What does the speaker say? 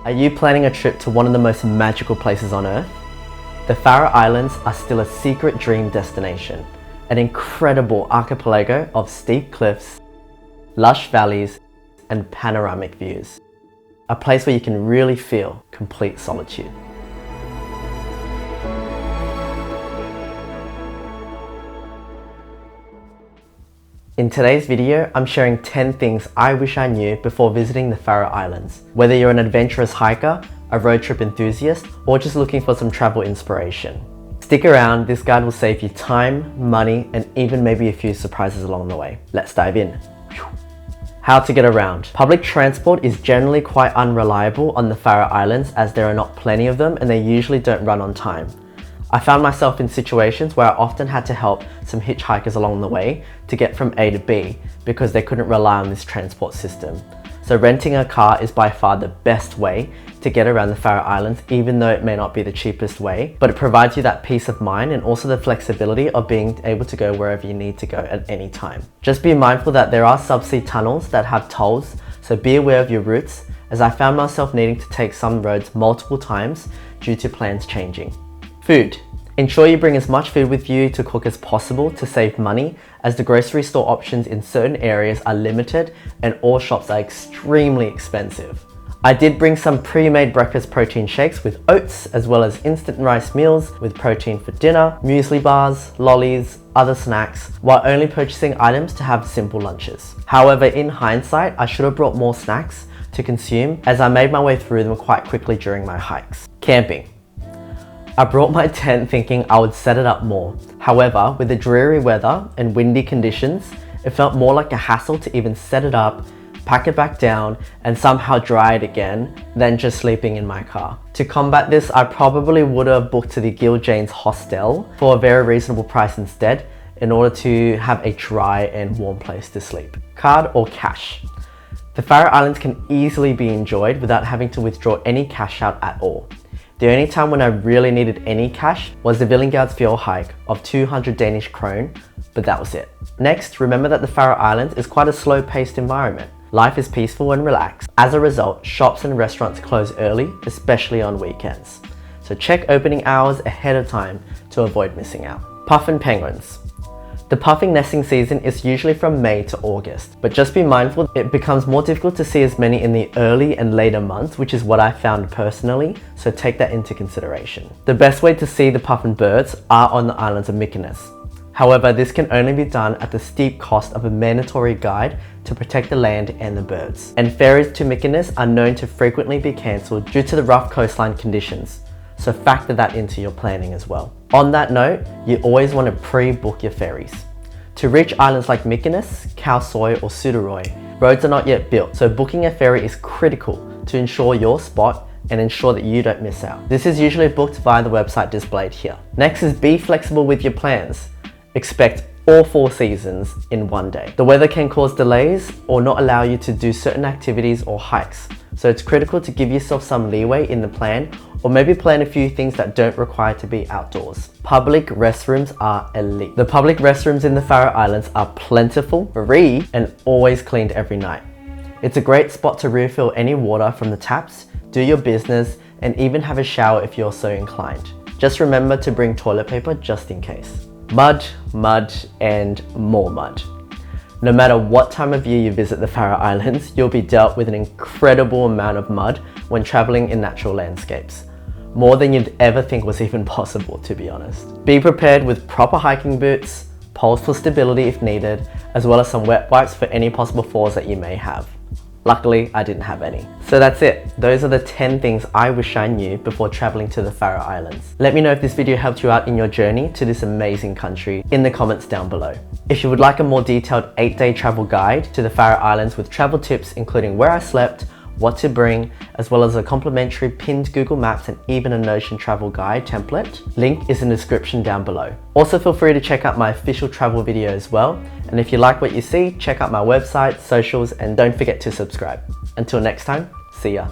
Are you planning a trip to one of the most magical places on Earth? The Faroe Islands are still a secret dream destination, an incredible archipelago of steep cliffs, lush valleys, and panoramic views. A place where you can really feel complete solitude. In today's video, I'm sharing 10 things I wish I knew before visiting the Faroe Islands. Whether you're an adventurous hiker, a road trip enthusiast, or just looking for some travel inspiration. Stick around, this guide will save you time, money, and even maybe a few surprises along the way. Let's dive in. How to get around. Public transport is generally quite unreliable on the Faroe Islands as there are not plenty of them and they usually don't run on time. I found myself in situations where I often had to help some hitchhikers along the way to get from A to B because they couldn't rely on this transport system. So renting a car is by far the best way to get around the Faroe Islands, even though it may not be the cheapest way, but it provides you that peace of mind and also the flexibility of being able to go wherever you need to go at any time. Just be mindful that there are subsea tunnels that have tolls, so be aware of your routes, as I found myself needing to take some roads multiple times due to plans changing. Food. Ensure you bring as much food with you to cook as possible to save money, as the grocery store options in certain areas are limited and all shops are extremely expensive. I did bring some pre-made breakfast protein shakes with oats, as well as instant rice meals with protein for dinner, muesli bars, lollies, other snacks, while only purchasing items to have simple lunches. However, in hindsight, I should have brought more snacks to consume as I made my way through them quite quickly during my hikes. Camping. I brought my tent thinking I would set it up more. However, with the dreary weather and windy conditions, it felt more like a hassle to even set it up, pack it back down, and somehow dry it again than just sleeping in my car. To combat this, I probably would have booked to the Giljane's hostel for a very reasonable price instead, in order to have a dry and warm place to sleep. Card or cash. The Faroe Islands can easily be enjoyed without having to withdraw any cash out at all. The only time when I really needed any cash was the Villingardsfjord hike of 200 Danish krone, but that was it. Next, remember that the Faroe Islands is quite a slow-paced environment. Life is peaceful and relaxed. As a result, shops and restaurants close early, especially on weekends. So check opening hours ahead of time to avoid missing out. Puffin penguins. The puffin nesting season is usually from May to August, but just be mindful it becomes more difficult to see as many in the early and later months, which is what I found personally, so take that into consideration. The best way to see the Puffin Birds are on the islands of Mykonos. However, this can only be done at the steep cost of a mandatory guide to protect the land and the birds. And ferries to Mykonos are known to frequently be cancelled due to the rough coastline conditions, so factor that into your planning as well. On that note, you always want to pre-book your ferries. To reach islands like Mykonos, Kausoy or Suðuroy, roads are not yet built, so booking a ferry is critical to ensure your spot and ensure that you don't miss out. This is usually booked via the website displayed here. Next is be flexible with your plans. Expect all 4 seasons in one day. The weather can cause delays or not allow you to do certain activities or hikes, so it's critical to give yourself some leeway in the plan, or maybe plan a few things that don't require to be outdoors. Public restrooms are elite. The public restrooms in the Faroe Islands are plentiful, free, and always cleaned every night. It's a great spot to refill any water from the taps, do your business, and even have a shower if you're so inclined. Just remember to bring toilet paper just in case. Mud, mud, and more mud. No matter what time of year you visit the Faroe Islands, you'll be dealt with an incredible amount of mud when traveling in natural landscapes. More than you'd ever think was even possible, to be honest. Be prepared with proper hiking boots, poles for stability if needed, as well as some wet wipes for any possible falls that you may have. Luckily, I didn't have any. So that's it. Those are the 10 things I wish I knew before traveling to the Faroe Islands. Let me know if this video helped you out in your journey to this amazing country in the comments down below. If you would like a more detailed 8-day travel guide to the Faroe Islands with travel tips including where I slept, what to bring, as well as a complimentary pinned Google Maps and even a Notion travel guide template, link is in the description down below. Also feel free to check out my official travel video as well, and if you like what you see, check out my website, socials, and don't forget to subscribe. Until next time, see ya.